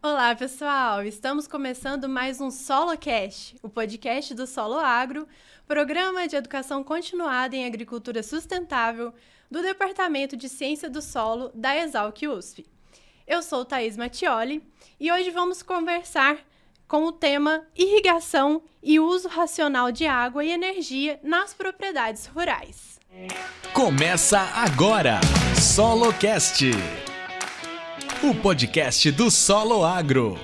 Olá, pessoal! Estamos começando mais um SoloCast, o podcast do Solo Agro, programa de educação continuada em agricultura sustentável do Departamento de Ciência do Solo da Exalc USP. Eu sou Thaís Mattioli e hoje vamos conversar com o tema irrigação e uso racional de água e energia nas propriedades rurais. Começa agora, SoloCast, o podcast do Solo Agro,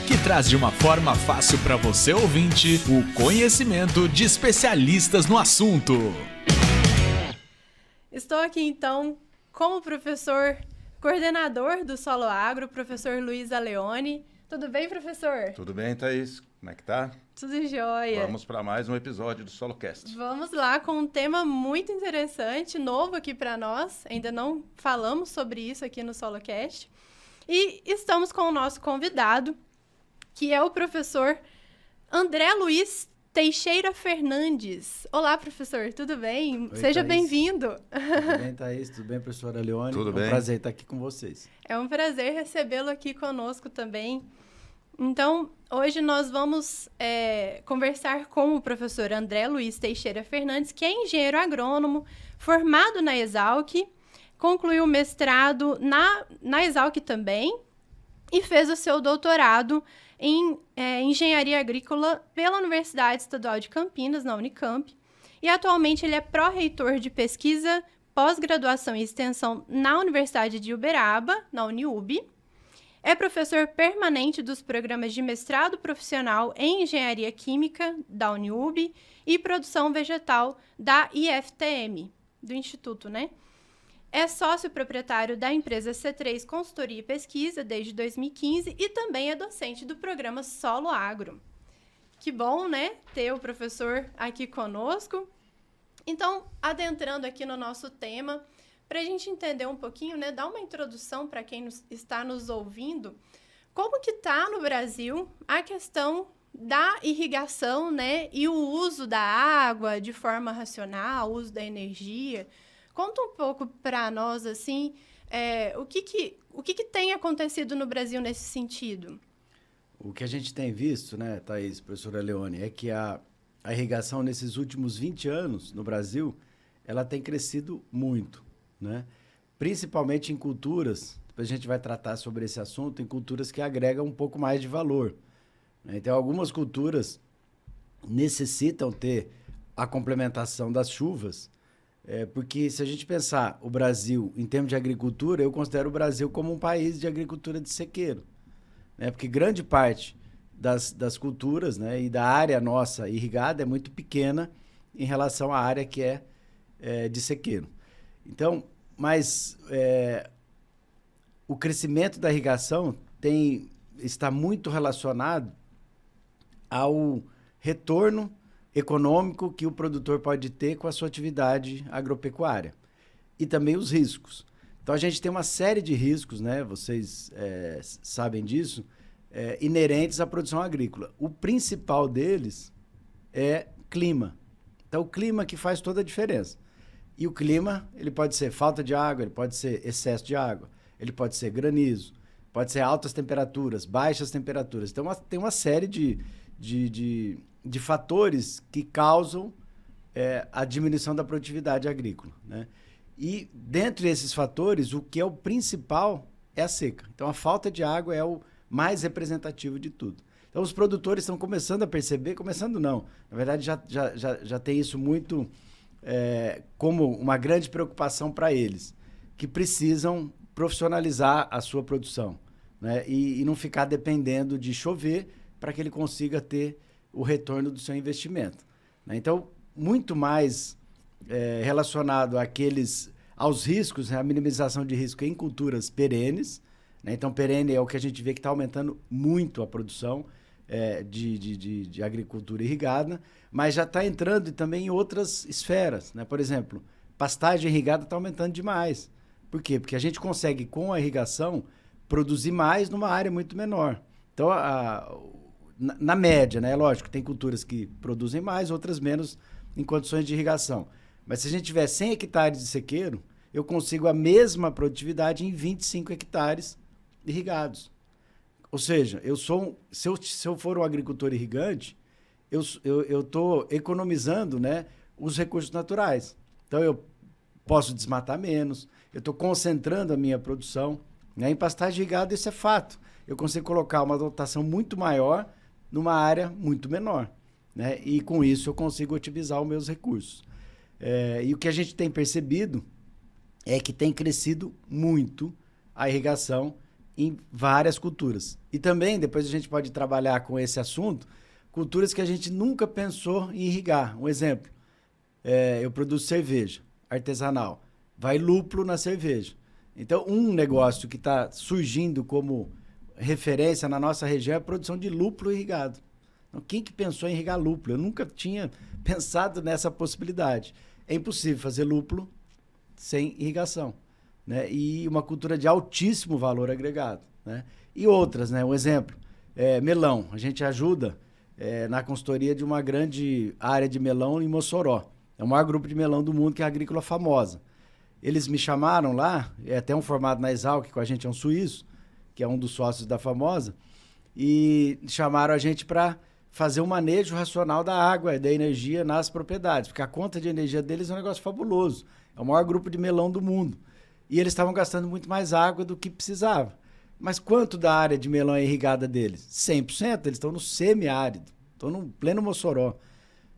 que traz de uma forma fácil para você ouvinte o conhecimento de especialistas no assunto. Estou aqui então com o professor coordenador do Solo Agro, professor Luiz Aleone. Tudo bem, professor? Tudo bem, Thaís? Como é que tá? Tudo jóia. Vamos para mais um episódio do SoloCast. Vamos lá com um tema muito interessante, novo aqui para nós. Ainda não falamos sobre isso aqui no SoloCast. E estamos com o nosso convidado, que é o professor André Luiz Teixeira Fernandes. Olá, professor, tudo bem? Oi, Seja Thaís. bem-vindo. Tudo bem, Thaís? Tudo bem, professora Leone? Tudo É bem. um prazer estar aqui com vocês. É um prazer recebê-lo aqui conosco também. Então, hoje nós vamos conversar com o professor André Luiz Teixeira Fernandes, que é engenheiro agrônomo, formado na Exalc, concluiu o mestrado na Exalc também e fez o seu doutorado em engenharia agrícola pela Universidade Estadual de Campinas, na Unicamp. E atualmente ele é pró-reitor de pesquisa, pós-graduação e extensão na Universidade de Uberaba, na Uniub. É professor permanente dos programas de mestrado profissional em engenharia química da Uniub e produção vegetal da IFTM, do Instituto, né? É sócio proprietário da empresa C3 Consultoria e Pesquisa desde 2015 e também é docente do programa Solo Agro. Que bom, né, ter o professor aqui conosco. Então, adentrando aqui no nosso tema, para a gente entender um pouquinho, né, dar uma introdução para quem está nos ouvindo, como que está no Brasil a questão da irrigação, né, e o uso da água de forma racional, o uso da energia. Conta um pouco para nós, assim, o que tem acontecido no Brasil nesse sentido? O que a gente tem visto, né, Thaís, professora Leone, é que a irrigação nesses últimos 20 anos no Brasil, ela tem crescido muito, né? Principalmente em culturas, depois a gente vai tratar sobre esse assunto, em culturas que agregam um pouco mais de valor, né? Então, algumas culturas necessitam ter a complementação das chuvas, porque se a gente pensar o Brasil em termos de agricultura, eu considero o Brasil como um país de agricultura de sequeiro, né? Porque grande parte das culturas, né, e da área nossa irrigada é muito pequena em relação à área que é de sequeiro. Então, mas o crescimento da irrigação está muito relacionado ao retorno econômico que o produtor pode ter com a sua atividade agropecuária e também os riscos. Então, a gente tem uma série de riscos, né? Vocês sabem disso, inerentes à produção agrícola. O principal deles é clima. Então, o clima que faz toda a diferença. E o clima, ele pode ser falta de água, ele pode ser excesso de água, ele pode ser granizo, pode ser altas temperaturas, baixas temperaturas. Então, tem uma série de fatores que causam a diminuição da produtividade agrícola, né? E, dentre esses fatores, o que é o principal é a seca. Então, a falta de água é o mais representativo de tudo. Então, os produtores estão começando a perceber, começando não, na verdade já tem isso muito como uma grande preocupação para eles, que precisam profissionalizar a sua produção, né? E não ficar dependendo de chover para que ele consiga ter o retorno do seu investimento, né? Então, muito mais relacionado aos riscos, né? A minimização de risco em culturas perenes, né? Então, perene é o que a gente vê que está aumentando muito a produção de agricultura irrigada, mas já está entrando também em outras esferas, né? Por exemplo, pastagem irrigada está aumentando demais. Por quê? Porque a gente consegue, com a irrigação, produzir mais numa área muito menor. Então, na média, né? Lógico, tem culturas que produzem mais, outras menos em condições de irrigação. Mas se a gente tiver 100 hectares de sequeiro, eu consigo a mesma produtividade em 25 hectares irrigados. Ou seja, se eu for um agricultor irrigante, eu estou economizando, né, os recursos naturais. Então, eu posso desmatar menos, eu estou concentrando a minha produção. Né? Em pastagem irrigada, isso é fato. Eu consigo colocar uma dotação muito maior numa área muito menor. Né? E, com isso, eu consigo otimizar os meus recursos. E o que a gente tem percebido é que tem crescido muito a irrigação em várias culturas. E também, depois a gente pode trabalhar com esse assunto, culturas que a gente nunca pensou em irrigar. Um exemplo, eu produzo cerveja artesanal, vai lúpulo na cerveja. Então, um negócio que está surgindo como referência na nossa região é a produção de lúpulo irrigado. Então, quem que pensou em irrigar lúpulo? Eu nunca tinha pensado nessa possibilidade. É impossível fazer lúpulo sem irrigação. Né? E uma cultura de altíssimo valor agregado. Né? E outras, né? Um exemplo, melão. A gente ajuda na consultoria de uma grande área de melão em Mossoró. É o maior grupo de melão do mundo, que é a Agrícola Famosa. Eles me chamaram lá, até um formado na Exalc, com a gente é um suíço, que é um dos sócios da Famosa, e chamaram a gente para fazer um manejo racional da água e da energia nas propriedades, porque a conta de energia deles é um negócio fabuloso. É o maior grupo de melão do mundo. E eles estavam gastando muito mais água do que precisava. Mas quanto da área de melão é irrigada deles? 100%. Eles estão no semiárido, estão no pleno Mossoró.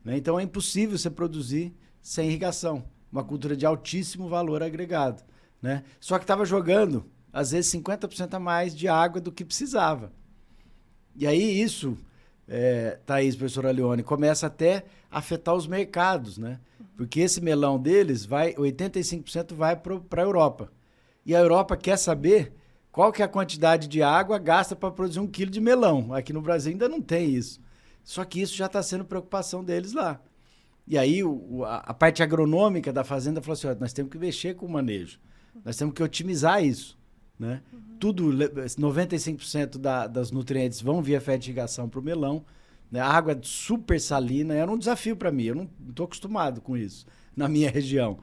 Né? Então é impossível você produzir sem irrigação. Uma cultura de altíssimo valor agregado. Né? Só que estava jogando, às vezes, 50% a mais de água do que precisava. E aí isso, Thaís, professora Leone, começa até a afetar os mercados, né? Porque esse melão deles, 85% vai para a Europa. E a Europa quer saber qual que é a quantidade de água gasta para produzir 1 quilo de melão. Aqui no Brasil ainda não tem isso. Só que isso já está sendo preocupação deles lá. E aí a parte agronômica da fazenda falou assim, nós temos que mexer com o manejo. Nós temos que otimizar isso. Né? Tudo, 95% das nutrientes vão via fertigação para o melão. Né? A água super salina era um desafio para mim. Eu não estou acostumado com isso na minha região.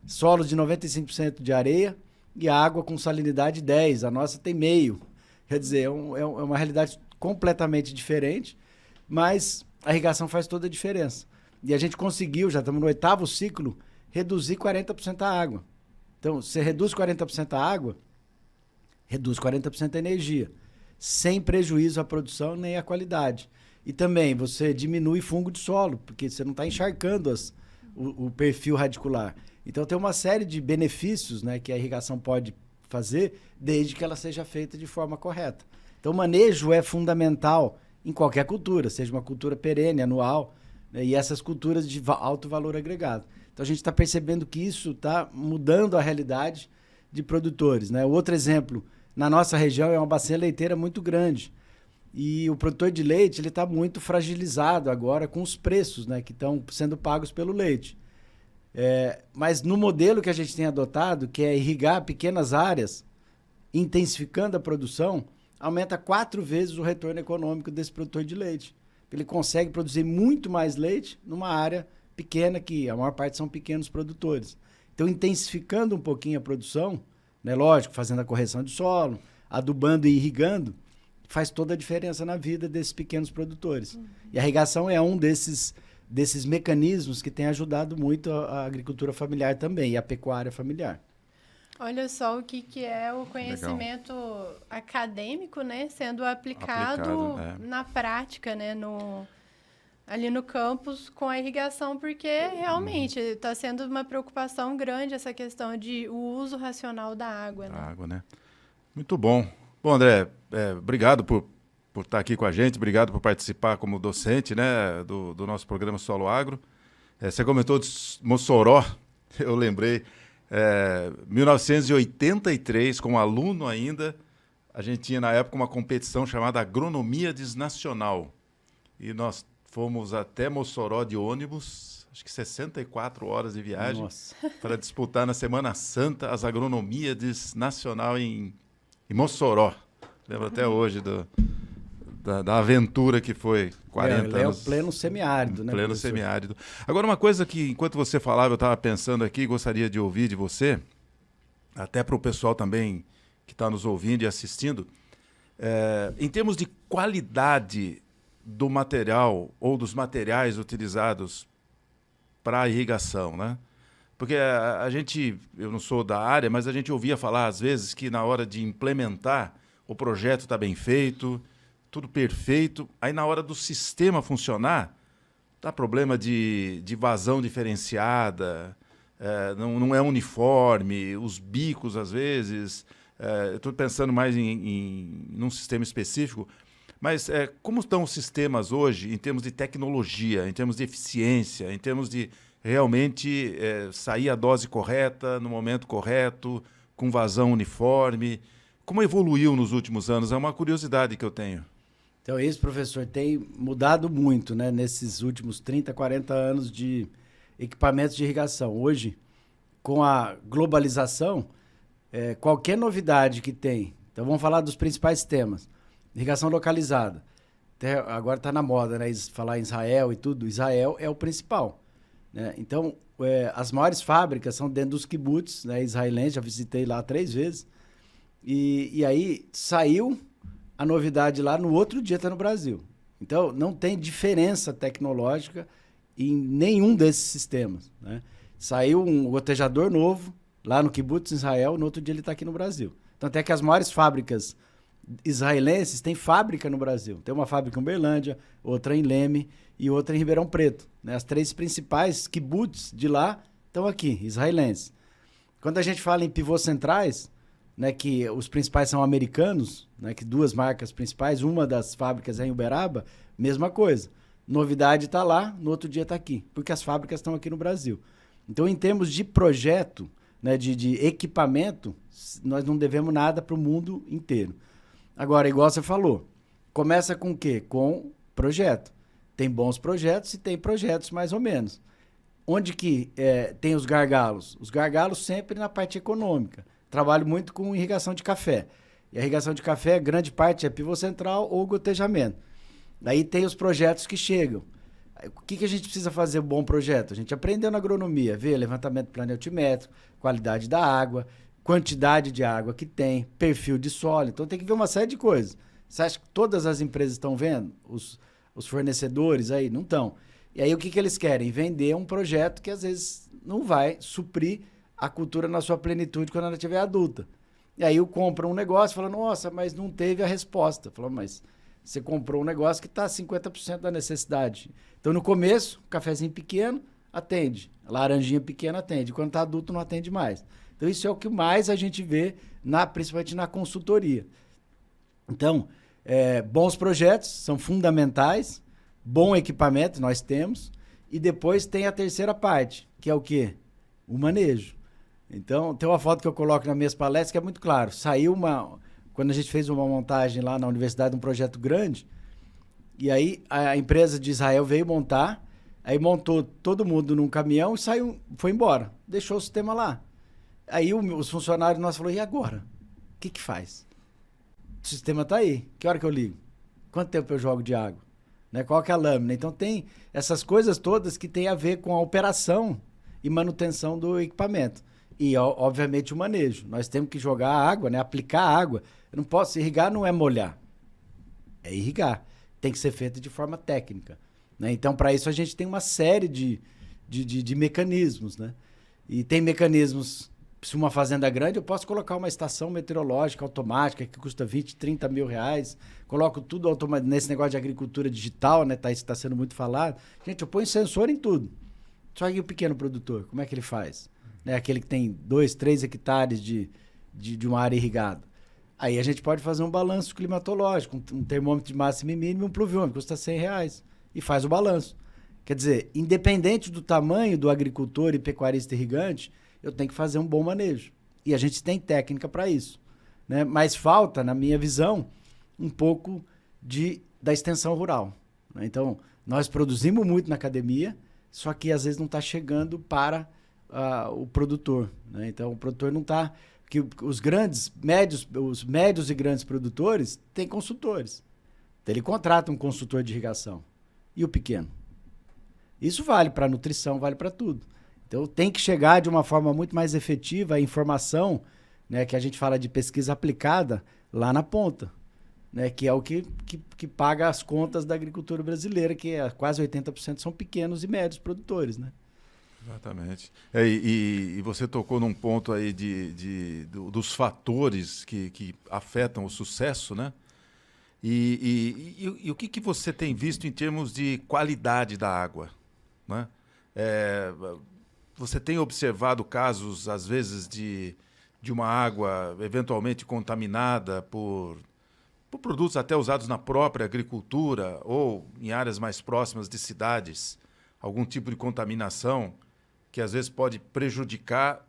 Solo de 95% de areia e água com salinidade 10. A nossa tem meio. Quer dizer, é uma realidade completamente diferente, mas a irrigação faz toda a diferença. E a gente conseguiu, já estamos no 8º ciclo, reduzir 40% a água. Então, você reduz 40% a água, reduz 40% a energia, sem prejuízo à produção nem à qualidade. E também você diminui fungo de solo, porque você não está encharcando o perfil radicular. Então, tem uma série de benefícios, né, que a irrigação pode fazer, desde que ela seja feita de forma correta. Então, o manejo é fundamental em qualquer cultura, seja uma cultura perene, anual, né, e essas culturas de alto valor agregado. Então, a gente está percebendo que isso está mudando a realidade de produtores. Né? O outro exemplo, na nossa região, é uma bacia leiteira muito grande. E o produtor de leite está muito fragilizado agora com os preços, né, que estão sendo pagos pelo leite. Mas no modelo que a gente tem adotado, que é irrigar pequenas áreas, intensificando a produção, aumenta 4 vezes o retorno econômico desse produtor de leite. Ele consegue produzir muito mais leite numa área pequena, que a maior parte são pequenos produtores. Então, intensificando um pouquinho a produção, né, lógico, fazendo a correção de solo, adubando e irrigando, faz toda a diferença na vida desses pequenos produtores. E a irrigação é um desses mecanismos que tem ajudado muito a agricultura familiar também, e a pecuária familiar. Olha só o que é o conhecimento acadêmico, né, sendo aplicado na prática, né, ali no campus com a irrigação, porque realmente está sendo uma preocupação grande essa questão de o uso racional da água. Né? A água, né? Muito bom. Bom, André, obrigado por estar aqui com a gente, obrigado por participar como docente, né, do nosso programa Solo Agro. Você comentou de Mossoró, eu lembrei, 1983, como aluno ainda, a gente tinha na época uma competição chamada Agronomíades Nacional. E nós fomos até Mossoró de ônibus, acho que 64 horas de viagem, para disputar na Semana Santa as Agronomíades Nacional em Mossoró. Lembro até hoje da aventura que foi 40 anos. É o pleno semiárido, né? Pleno semiárido. Agora, uma coisa que, enquanto você falava, eu estava pensando aqui, gostaria de ouvir de você, até para o pessoal também que está nos ouvindo e assistindo. Em termos de qualidade do material ou dos materiais utilizados para a irrigação, né? Porque a gente, eu não sou da área, mas a gente ouvia falar às vezes que na hora de implementar o projeto está bem feito, tudo perfeito, aí na hora do sistema funcionar, dá problema de vazão diferenciada, não é uniforme, os bicos às vezes, estou pensando mais num sistema específico, mas como estão os sistemas hoje em termos de tecnologia, em termos de eficiência, em termos de realmente sair a dose correta, no momento correto, com vazão uniforme? Como evoluiu nos últimos anos? É uma curiosidade que eu tenho. Então, isso, professor, tem mudado muito, né, nesses últimos 30, 40 anos de equipamentos de irrigação. Hoje, com a globalização, qualquer novidade que tem, então vamos falar dos principais temas. Irrigação localizada. Agora está na moda, né, falar em Israel e tudo. Israel é o principal, né? Então, as maiores fábricas são dentro dos kibbutz, né, israelenses, já visitei lá 3 vezes. E aí saiu a novidade lá, no outro dia está no Brasil. Então, não tem diferença tecnológica em nenhum desses sistemas, né? Saiu um gotejador novo lá no kibbutz Israel, no outro dia ele está aqui no Brasil. Então, até que as maiores fábricas israelenses têm fábrica no Brasil. Tem uma fábrica em Uberlândia, outra em Leme e outra em Ribeirão Preto, né? As 3 principais kibbutz de lá estão aqui, israelenses. Quando a gente fala em pivôs centrais, né, que os principais são americanos, né, que 2 marcas principais, uma das fábricas é em Uberaba, mesma coisa. Novidade está lá, no outro dia está aqui, porque as fábricas estão aqui no Brasil. Então, em termos de projeto, né, de equipamento, nós não devemos nada para o mundo inteiro. Agora, igual você falou, começa com o quê? Com projeto. Tem bons projetos e tem projetos mais ou menos. Onde que tem os gargalos? Os gargalos sempre na parte econômica. Trabalho muito com irrigação de café. E a irrigação de café, grande parte é pivô central ou gotejamento. Daí tem os projetos que chegam. O que a gente precisa fazer um bom projeto? A gente aprendeu na agronomia, ver levantamento planetimétrico, qualidade da água, quantidade de água que tem, perfil de solo. Então tem que ver uma série de coisas. Você acha que todas as empresas estão vendo? Os fornecedores aí? Não estão. E aí o que eles querem? Vender um projeto que às vezes não vai suprir a cultura na sua plenitude quando ela estiver adulta. E aí eu compro um negócio e falo, nossa, mas não teve a resposta. Falo, mas você comprou um negócio que está 50% da necessidade. Então, no começo, cafezinho pequeno, atende. Laranjinha pequena, atende. Quando está adulto, não atende mais. Então, isso é o que mais a gente vê, principalmente na consultoria. Então, bons projetos são fundamentais, bom equipamento nós temos, e depois tem a terceira parte, que é o quê? O manejo. Então, tem uma foto que eu coloco nas minhas palestras que é muito claro. Quando a gente fez uma montagem lá na universidade, um projeto grande, e aí a empresa de Israel veio montar, aí montou todo mundo num caminhão e foi embora. Deixou o sistema lá. Aí os funcionários nossos falaram, e agora? O que faz? O sistema está aí. Que hora que eu ligo? Quanto tempo eu jogo de água? Né? Qual que é a lâmina? Então, tem essas coisas todas que tem a ver com a operação e manutenção do equipamento. E, obviamente, o manejo. Nós temos que jogar a água, né? Aplicar a água. Eu não posso irrigar, não é molhar. É irrigar. Tem que ser feito de forma técnica, né? Então, para isso, a gente tem uma série de mecanismos, né? E tem mecanismos... Se uma fazenda grande, eu posso colocar uma estação meteorológica automática que custa 20, 30 mil reais. Coloco tudo nesse negócio de agricultura digital, né? Isso está sendo muito falado. Gente, eu ponho sensor em tudo. Só que o pequeno produtor, como é que ele faz? Né? Aquele que tem 2, 3 hectares de uma área irrigada. Aí a gente pode fazer um balanço climatológico, um termômetro de máximo e mínimo e um pluviômetro, custa 100 reais. E faz o balanço. Quer dizer, independente do tamanho do agricultor e pecuarista irrigante, eu tenho que fazer um bom manejo. E a gente tem técnica para isso, né? Mas falta, na minha visão, um pouco da extensão rural, né? Então, nós produzimos muito na academia, só que às vezes não está chegando para o produtor, né? Então, o produtor não está... Os médios e grandes produtores têm consultores. Então, ele contrata um consultor de irrigação. E o pequeno? Isso vale para nutrição, vale para tudo. Então, tem que chegar de uma forma muito mais efetiva a informação, né, que a gente fala de pesquisa aplicada, lá na ponta. né, que é o que paga as contas da agricultura brasileira, que é quase 80% são pequenos e médios produtores, né? Exatamente. E você tocou num ponto aí dos fatores que afetam o sucesso, né? E o que você tem visto em termos de qualidade da água, né? Você tem observado casos, às vezes, de uma água eventualmente contaminada por produtos até usados na própria agricultura ou em áreas mais próximas de cidades, algum tipo de contaminação que às vezes pode prejudicar,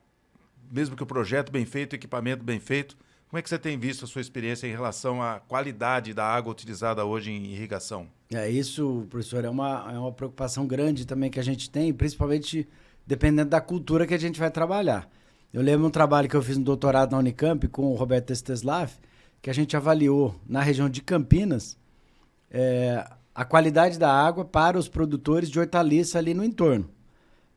mesmo que o projeto bem feito, o equipamento bem feito. Como é que você tem visto a sua experiência em relação à qualidade da água utilizada hoje em irrigação? Isso, professor, é uma preocupação grande também que a gente tem, principalmente dependendo da cultura que a gente vai trabalhar. Eu lembro um trabalho que eu fiz no doutorado na Unicamp com o Roberto Esteslav, que a gente avaliou na região de Campinas a qualidade da água para os produtores de hortaliça ali no entorno.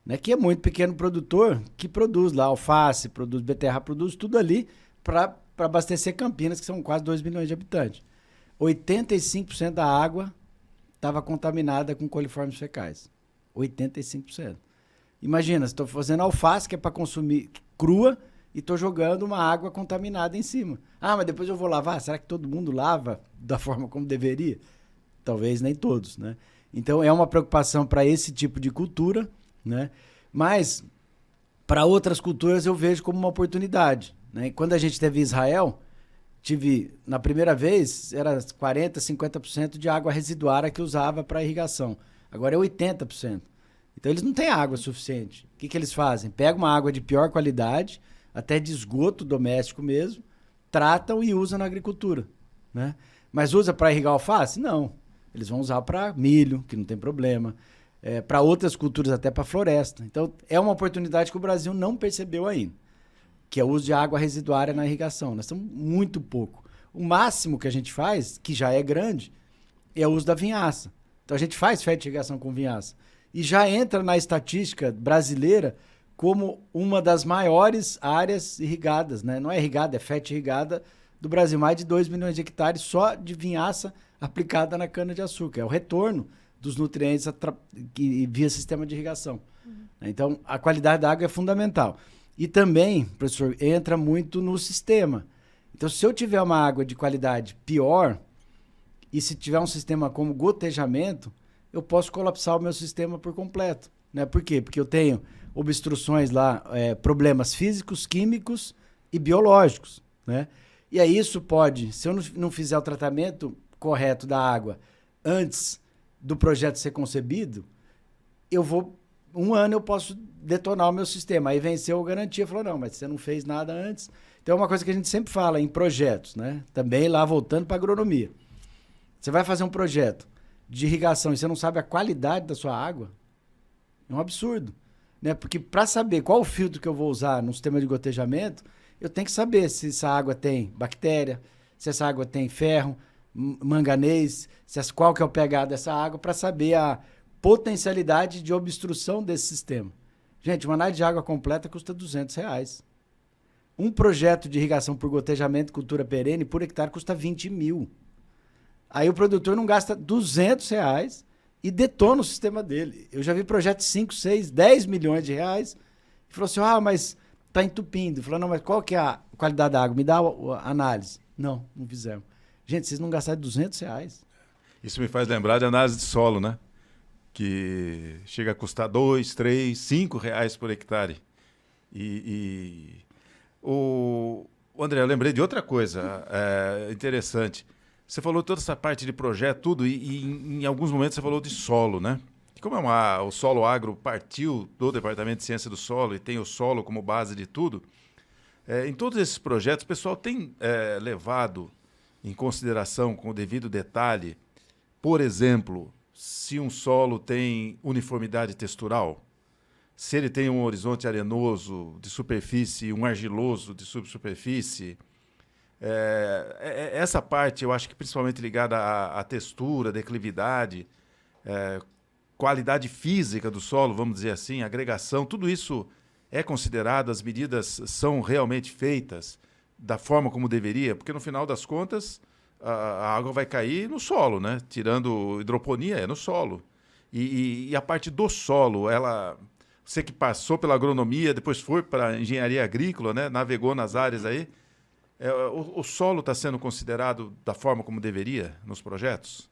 Né, que é muito pequeno produtor que produz lá alface, produz beterraba, produz tudo ali para abastecer Campinas, que são quase 2 milhões de habitantes. 85% da água estava contaminada com coliformes fecais. 85%. Imagina, estou fazendo alface, que é para consumir crua, e estou jogando uma água contaminada em cima. Mas depois eu vou lavar? Será que todo mundo lava da forma como deveria? Talvez nem todos, né? Então é uma preocupação para esse tipo de cultura, né? Mas para outras culturas eu vejo como uma oportunidade, né? E quando a gente teve Israel, na primeira vez, era 40%, 50% de água residuária que usava para irrigação. Agora é 80%. Então eles não têm água suficiente. O que eles fazem? Pegam uma água de pior qualidade, até de esgoto doméstico mesmo, tratam e usam na agricultura, né? Mas usa para irrigar alface? Não. Eles vão usar para milho, que não tem problema. Para outras culturas, até para floresta. Então, é uma oportunidade que o Brasil não percebeu ainda, que é o uso de água residuária na irrigação. Nós estamos muito pouco. O máximo que a gente faz, que já é grande, é o uso da vinhaça. Então, a gente faz fertirrigação com vinhaça. E já entra na estatística brasileira como uma das maiores áreas irrigadas, né? Não é irrigada, é fertirrigada do Brasil. Mais de 2 milhões de hectares só de vinhaça aplicada na cana-de-açúcar. É o retorno dos nutrientes via sistema de irrigação. Então, a qualidade da água é fundamental. E também, professor, entra muito no sistema. Então, se eu tiver uma água de qualidade pior, e se tiver um sistema como gotejamento, eu posso colapsar o meu sistema por completo. Né? Por quê? Porque eu tenho obstruções lá, problemas físicos, químicos e biológicos. Né? E aí isso pode, se eu não fizer o tratamento correto da água antes do projeto ser concebido, um ano eu posso detonar o meu sistema. Aí venceu a garantia, falou, não, mas você não fez nada antes. Então é uma coisa que a gente sempre fala em projetos, né? Também lá voltando para a agronomia. Você vai fazer um projeto de irrigação e você não sabe a qualidade da sua água, é um absurdo. Né? Porque para saber qual o filtro que eu vou usar no sistema de gotejamento, eu tenho que saber se essa água tem bactéria, se essa água tem ferro, manganês, qual que é o pH dessa água, para saber a potencialidade de obstrução desse sistema. Gente, uma análise de água completa custa R$200. Um projeto de irrigação por gotejamento cultura perene por hectare custa 20 mil. Aí o produtor não gasta R$200 e detona o sistema dele. Eu já vi projetos de 5, 6, 10 milhões de reais e falou assim, mas tá entupindo. Falou, não, mas qual que é a qualidade da água? Me dá a análise. Não fizemos. Gente, vocês não gastaram R$200. Isso me faz lembrar de análise de solo, né? Que chega a custar R$2, R$3, R$5 por hectare. André, eu lembrei de outra coisa interessante. Você falou toda essa parte de projeto, tudo, e em alguns momentos você falou de solo, né? E como o Solo Agro partiu do Departamento de Ciência do Solo e tem o solo como base de tudo, em todos esses projetos o pessoal tem levado em consideração, com o devido detalhe, por exemplo, se um solo tem uniformidade textural, se ele tem um horizonte arenoso de superfície e um argiloso de subsuperfície. Essa parte, eu acho que principalmente ligada à textura, declividade, qualidade física do solo, vamos dizer assim, agregação, tudo isso é considerado, as medidas são realmente feitas da forma como deveria, porque no final das contas a água vai cair no solo, né? Tirando hidroponia, é no solo. E a parte do solo, você que passou pela agronomia, depois foi para a engenharia agrícola, né? Navegou nas áreas aí, o solo está sendo considerado da forma como deveria nos projetos?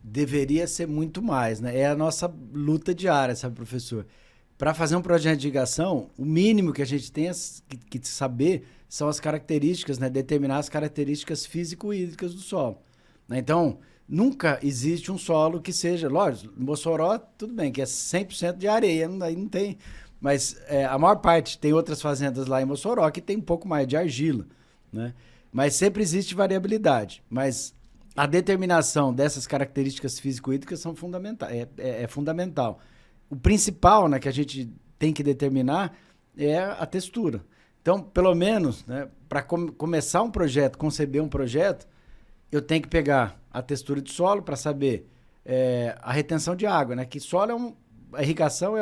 Deveria ser muito mais, né? É a nossa luta diária, sabe, professor? Para fazer um projeto de irrigação, o mínimo que a gente tem que saber são as características, né? Determinar as características físico-hídricas do solo, né? Então, nunca existe um solo que seja... Lógico, Mossoró, tudo bem, que é 100% de areia, aí não tem... Mas a maior parte, tem outras fazendas lá em Mossoró que tem um pouco mais de argila, né? Mas sempre existe variabilidade. Mas a determinação dessas características físico-hídricas são é fundamental. O principal, né, que a gente tem que determinar é a textura. Então, pelo menos, né, para começar um projeto, conceber um projeto, eu tenho que pegar a textura de solo para saber a retenção de água, né? Que solo a irrigação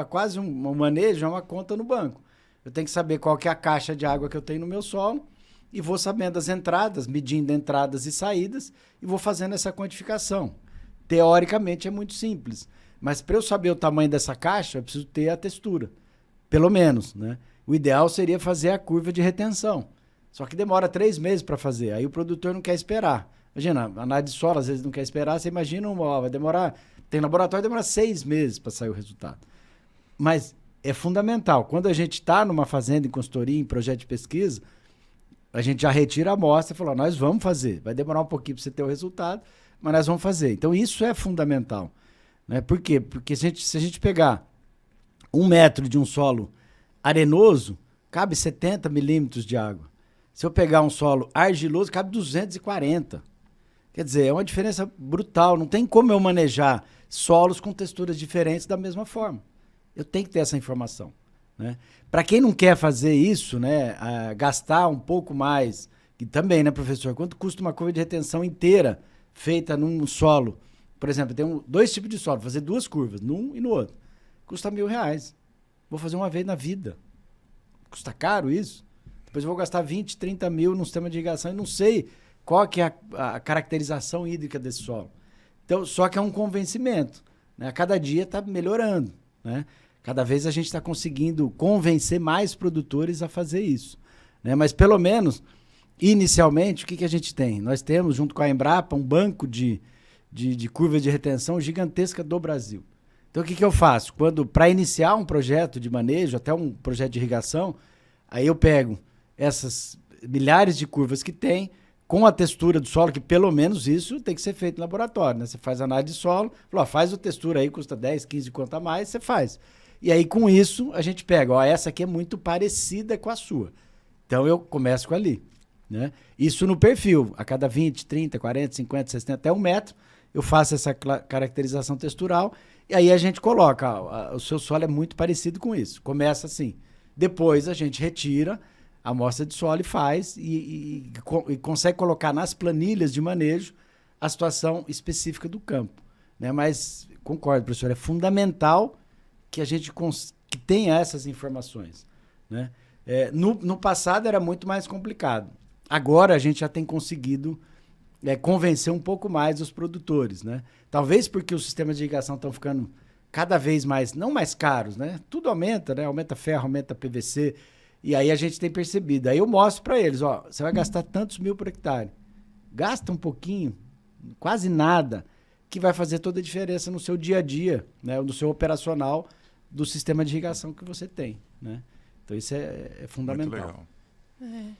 quase um manejo, é uma conta no banco. Eu tenho que saber qual que é a caixa de água que eu tenho no meu solo e vou sabendo as entradas, medindo entradas e saídas e vou fazendo essa quantificação. Teoricamente é muito simples. Mas para eu saber o tamanho dessa caixa, eu preciso ter a textura, pelo menos, né? O ideal seria fazer a curva de retenção. Só que demora 3 meses para fazer, aí o produtor não quer esperar. Imagina, a análise de solo às vezes não quer esperar, você imagina, vai demorar, tem laboratório que demora 6 meses para sair o resultado. Mas é fundamental, quando a gente está numa fazenda em consultoria, em projeto de pesquisa, a gente já retira a amostra e fala, nós vamos fazer, vai demorar um pouquinho para você ter o resultado, mas nós vamos fazer. Então isso é fundamental. Né? Por quê? Porque se a gente pegar 1 metro de um solo arenoso, cabe 70 milímetros de água. Se eu pegar um solo argiloso, cabe 240. Quer dizer, é uma diferença brutal. Não tem como eu manejar solos com texturas diferentes da mesma forma. Eu tenho que ter essa informação. Né? Para quem não quer fazer isso, né, gastar um pouco mais, que também, né, professor? Quanto custa uma curva de retenção inteira feita num solo? Por exemplo, tem 2 tipos de solo, fazer 2 curvas, num e no outro. Custa R$1.000. Vou fazer uma vez na vida. Custa caro isso? Depois eu vou gastar 20, 30 mil num sistema de irrigação e não sei qual que é a caracterização hídrica desse solo. Então, só que é um convencimento. Né? A cada dia está melhorando. Né? Cada vez a gente está conseguindo convencer mais produtores a fazer isso. Né? Mas, pelo menos, inicialmente, o que a gente tem? Nós temos, junto com a Embrapa, um banco de curva de retenção gigantesca do Brasil. Então, o que eu faço? Para iniciar um projeto de manejo, até um projeto de irrigação, aí eu pego essas milhares de curvas que tem, com a textura do solo, que pelo menos isso tem que ser feito no laboratório, né? Você faz análise de solo, faz a textura aí, custa 10, 15 conto a mais, você faz. E aí, com isso, a gente pega, essa aqui é muito parecida com a sua. Então, eu começo com ali. Né? Isso no perfil, a cada 20, 30, 40, 50, 60, até 1 metro, eu faço essa caracterização textural e aí a gente coloca, o seu solo é muito parecido com isso. Começa assim. Depois a gente retira a amostra de solo e faz e consegue colocar nas planilhas de manejo a situação específica do campo. Né? Mas, concordo, professor, é fundamental que a gente que tenha essas informações. Né? No passado era muito mais complicado. Agora a gente já tem conseguido convencer um pouco mais os produtores, né? Talvez porque os sistemas de irrigação estão ficando cada vez mais, não mais caros, né? Tudo aumenta, né? Aumenta ferro, aumenta PVC, e aí a gente tem percebido. Aí eu mostro para eles, você vai gastar tantos mil por hectare. Gasta um pouquinho, quase nada, que vai fazer toda a diferença no seu dia a dia, né? No seu operacional do sistema de irrigação que você tem, né? Então isso é fundamental. Muito legal.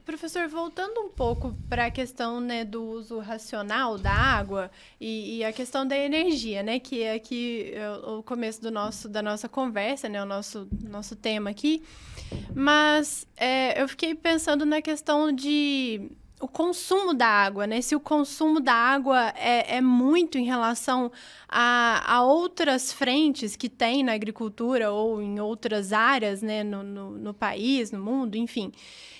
Professor, voltando um pouco para a questão, né, do uso racional da água e a questão da energia, né, que é aqui o começo da nossa conversa, né, o nosso tema aqui. Mas eu fiquei pensando na questão de o consumo da água, né? Se o consumo da água é muito em relação a outras frentes que tem na agricultura ou em outras áreas, né, no país, no mundo, enfim.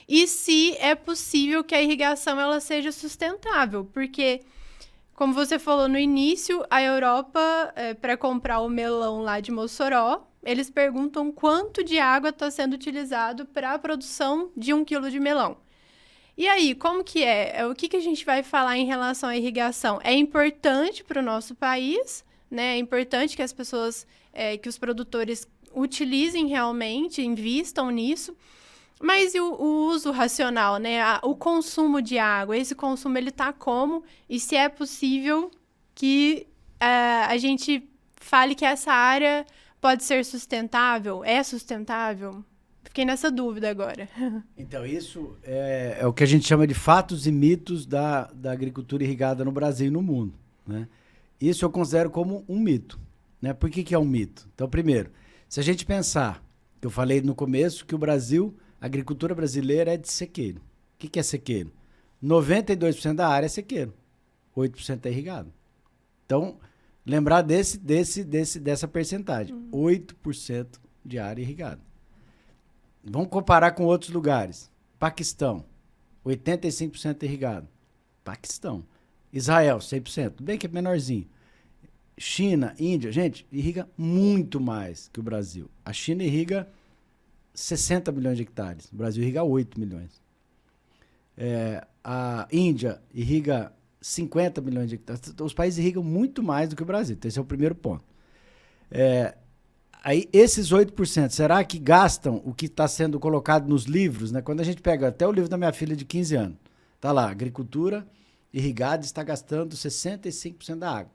E se é possível que a irrigação ela seja sustentável, porque, como você falou no início, a Europa, para comprar o melão lá de Mossoró, eles perguntam quanto de água está sendo utilizado para a produção de 1 quilo de melão. E aí, como que é? O que a gente vai falar em relação à irrigação? É importante para o nosso país, né? É importante que as pessoas, que os produtores utilizem realmente, invistam nisso. Mas e o uso racional, né? O consumo de água, esse consumo ele tá como? E se é possível que a gente fale que essa área pode ser sustentável? É sustentável? Fiquei nessa dúvida agora. Então, isso é o que a gente chama de fatos e mitos da agricultura irrigada no Brasil e no mundo, né? Isso eu considero como um mito, né? Por que é um mito? Então, primeiro, se a gente pensar, que eu falei no começo, que a agricultura brasileira é de sequeiro. O que é sequeiro? 92% da área é sequeiro, 8% é irrigado. Então, lembrar dessa percentagem, 8% de área irrigada. Vamos comparar com outros lugares. Paquistão, 85% irrigado. Paquistão. Israel, 100%. Bem que é menorzinho. China, Índia, gente, irriga muito mais que o Brasil. A China irriga 60 milhões de hectares. O Brasil irriga 8 milhões. A Índia irriga 50 milhões de hectares. Os países irrigam muito mais do que o Brasil. Então, esse é o primeiro ponto. Aí, esses 8%, será que gastam o que está sendo colocado nos livros, né? Quando a gente pega até o livro da minha filha de 15 anos, tá lá, agricultura irrigada está gastando 65% da água.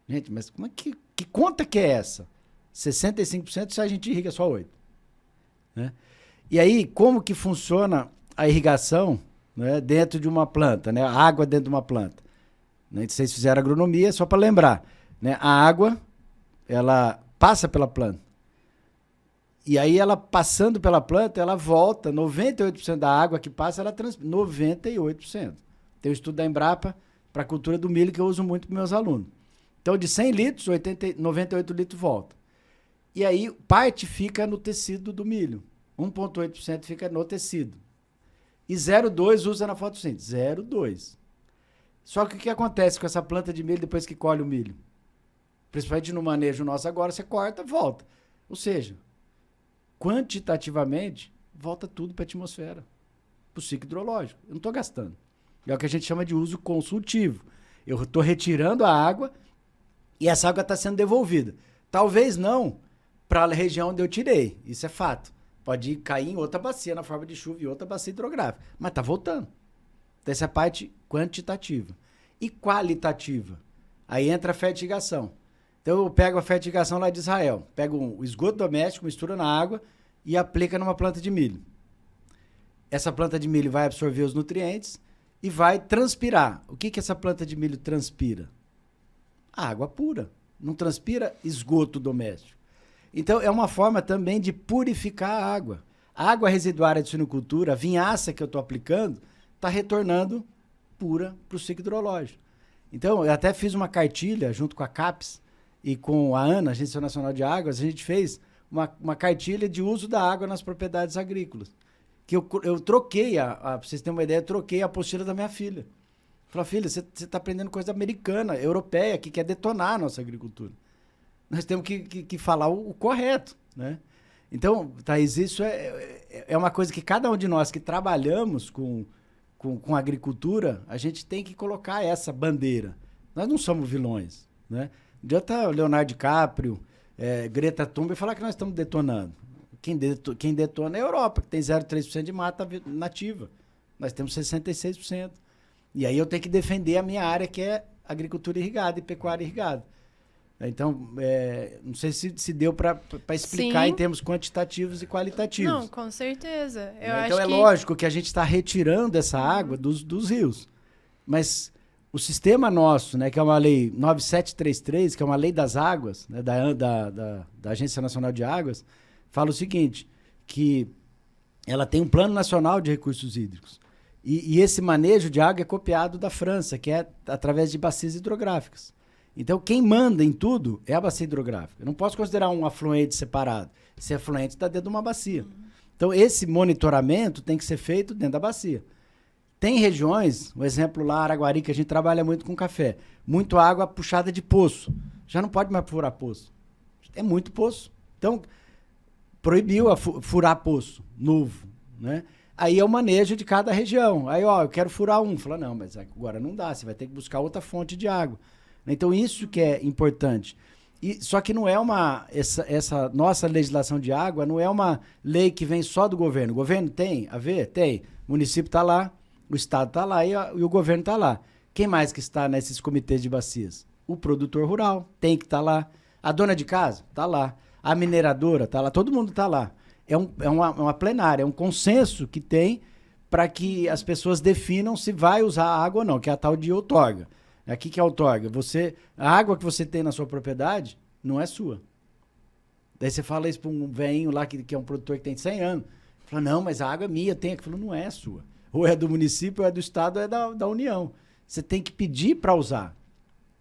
Gente, mas como é que conta que é essa? 65% se a gente irriga só 8%. Né? E aí, como que funciona a irrigação, né, dentro de uma planta, né? A água dentro de uma planta. Né? Vocês fizeram agronomia, só para lembrar. Né? A água, ela passa pela planta. E aí, ela passando pela planta, ela volta, 98% da água que passa, ela transpira, 98%. Tem o estudo da Embrapa para a cultura do milho que eu uso muito para meus alunos. Então, de 100 litros, 98 litros volta. E aí, parte fica no tecido do milho. 1,8% fica no tecido. E 0,2% usa na fotossíntese. 0,2%. Só que o que acontece com essa planta de milho depois que colhe o milho? Principalmente no manejo nosso agora, você corta, volta. Ou seja, quantitativamente, volta tudo para a atmosfera, para o ciclo hidrológico. Eu não estou gastando. É o que a gente chama de uso consultivo. Eu estou retirando a água e essa água está sendo devolvida. Talvez não para a região onde eu tirei. Isso é fato. Pode cair em outra bacia na forma de chuva e outra bacia hidrográfica. Mas está voltando. Então, essa é a parte quantitativa. E qualitativa? Aí entra a fertigação. Então, eu pego a fertigação lá de Israel. Pego o esgoto doméstico, mistura na água e aplica numa planta de milho. Essa planta de milho vai absorver os nutrientes e vai transpirar. O que essa planta de milho transpira? A água pura. Não transpira esgoto doméstico. Então, é uma forma também de purificar a água. A água residuária de suinocultura, a vinhaça que eu estou aplicando, está retornando pura para o ciclo hidrológico. Então, eu até fiz uma cartilha junto com a CAPES e com a ANA, Agência Nacional de Águas, a gente fez uma cartilha de uso da água nas propriedades agrícolas. Que eu troquei, para vocês terem uma ideia, eu troquei a apostila da minha filha. Falei, filha, você está aprendendo coisa americana, europeia, que quer detonar a nossa agricultura. Nós temos que falar o correto, né? Então, Thaís, isso é uma coisa que cada um de nós que trabalhamos com agricultura, a gente tem que colocar essa bandeira. Nós não somos vilões, né? Não adianta o Leonardo DiCaprio, Greta Thunberg falar que nós estamos detonando. Quem detona é a Europa, que tem 0,3% de mata nativa. Nós temos 66%. E aí eu tenho que defender a minha área, que é agricultura irrigada e pecuária irrigada. Então, não sei se deu para explicar. Sim, em termos quantitativos e qualitativos. Não, com certeza. Então, lógico que a gente está retirando essa água dos rios. Mas o sistema nosso, né, que é uma lei 9733, que é uma lei das águas, né, da Agência Nacional de Águas, fala o seguinte, que ela tem um Plano Nacional de Recursos Hídricos. E esse manejo de água é copiado da França, que é através de bacias hidrográficas. Então, quem manda em tudo é a bacia hidrográfica. Eu não posso considerar um afluente separado. Esse afluente está dentro de uma bacia. Então, esse monitoramento tem que ser feito dentro da bacia. Tem regiões, um exemplo lá, Araguari, que a gente trabalha muito com café. Muito água puxada de poço. Já não pode mais furar poço. É muito poço. Então, proibiu furar poço novo, né? Aí é o manejo de cada região. Aí, ó, eu quero furar um. Fala, não, mas agora não dá, você vai ter que buscar outra fonte de água. Então, isso que é importante. Só que não é essa nossa legislação de água não é uma lei que vem só do governo. O governo tem a ver? Tem. O município está lá, o estado está lá e o governo está lá. Quem mais que está nesses comitês de bacias? O produtor rural tem que estar lá. A dona de casa está lá. A mineradora está lá. Todo mundo está lá. É uma plenária, é um consenso que tem para que as pessoas definam se vai usar a água ou não, que é a tal de outorga. Aqui que é a outorga. A água que você tem na sua propriedade não é sua. Daí você fala isso para um velhinho lá que é um produtor que tem 100 anos. Fala, não, mas a água é minha, tem. Fala, não é sua. Ou é do município, ou é do estado, ou é da União. Você tem que pedir para usar.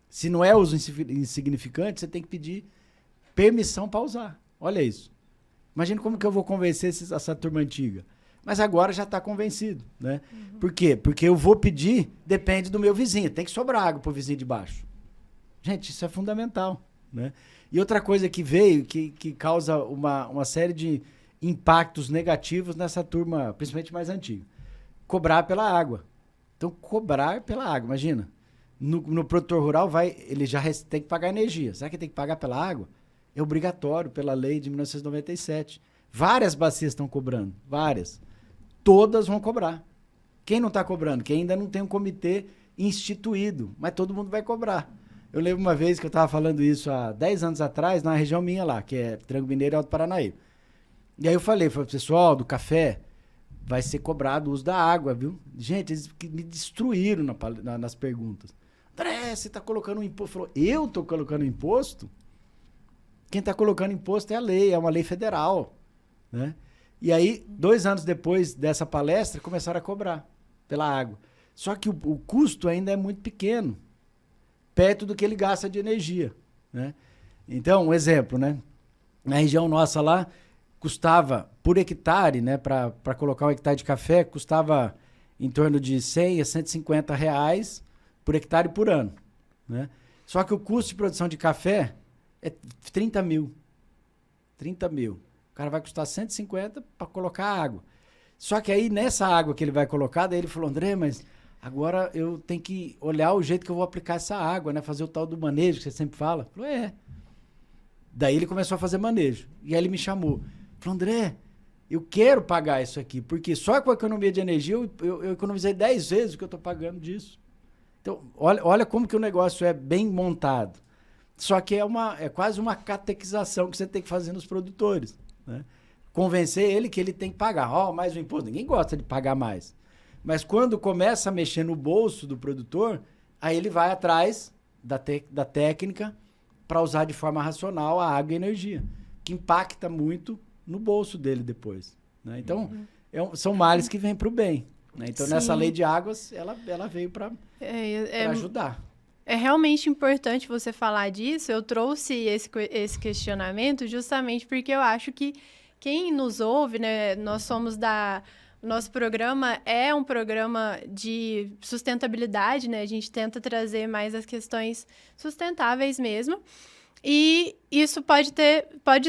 Se não é uso insignificante, você tem que pedir permissão para usar. Olha isso. Imagina como que eu vou convencer essa turma antiga. Mas agora já está convencido, né? Uhum. Por quê? Porque eu vou pedir, depende do meu vizinho. Tem que sobrar água para o vizinho de baixo. Gente, isso é fundamental, né? E outra coisa que veio, que causa uma série de impactos negativos nessa turma, principalmente mais antiga. Cobrar pela água. Então, cobrar pela água, imagina. No produtor rural, ele já tem que pagar energia. Será que tem que pagar pela água? É obrigatório pela lei de 1997. Várias bacias estão cobrando, várias. Todas vão cobrar. Quem não está cobrando? Quem ainda não tem um comitê instituído, mas todo mundo vai cobrar. Eu lembro uma vez que eu estava falando isso há 10 anos atrás, na região minha lá, que é Tranco Mineiro e Alto Paranaíba. E aí eu falei, pessoal, do café, vai ser cobrado o uso da água, viu? Gente, eles me destruíram nas perguntas. André, você está colocando um imposto? Falou, eu estou colocando imposto? Quem está colocando imposto é a lei, é uma lei federal, né? E aí, 2 anos depois dessa palestra, começaram a cobrar pela água. Só que o custo ainda é muito pequeno, perto do que ele gasta de energia, né? Então, um exemplo, né? Na região nossa lá, custava por hectare, né? Para colocar um hectare de café, custava em torno de 100 a 150 reais por hectare por ano, né? Só que o custo de produção de café é 30 mil. 30 mil. O cara vai custar 150 para colocar água. Só que aí, nessa água que ele vai colocar, daí ele falou, André, mas agora eu tenho que olhar o jeito que eu vou aplicar essa água, né? Fazer o tal do manejo que você sempre fala. Falou, Daí ele começou a fazer manejo. E aí ele me chamou. Falou, André, eu quero pagar isso aqui, porque só com a economia de energia eu economizei 10 vezes o que eu estou pagando disso. Então, olha como que o negócio é bem montado. Só que é quase uma catequização que você tem que fazer nos produtores, né? Convencer ele que ele tem que pagar mais um imposto. Ninguém gosta de pagar mais. Mas quando começa a mexer no bolso do produtor, aí ele vai atrás da técnica para usar de forma racional a água e a energia, que impacta muito no bolso dele depois, né? Então, são males que vêm para o bem, né? Então, nessa lei de águas, ela veio para ajudar. É realmente importante você falar disso. Eu trouxe esse questionamento justamente porque eu acho que quem nos ouve, né, nosso programa é um programa de sustentabilidade, né? A gente tenta trazer mais as questões sustentáveis mesmo. E isso pode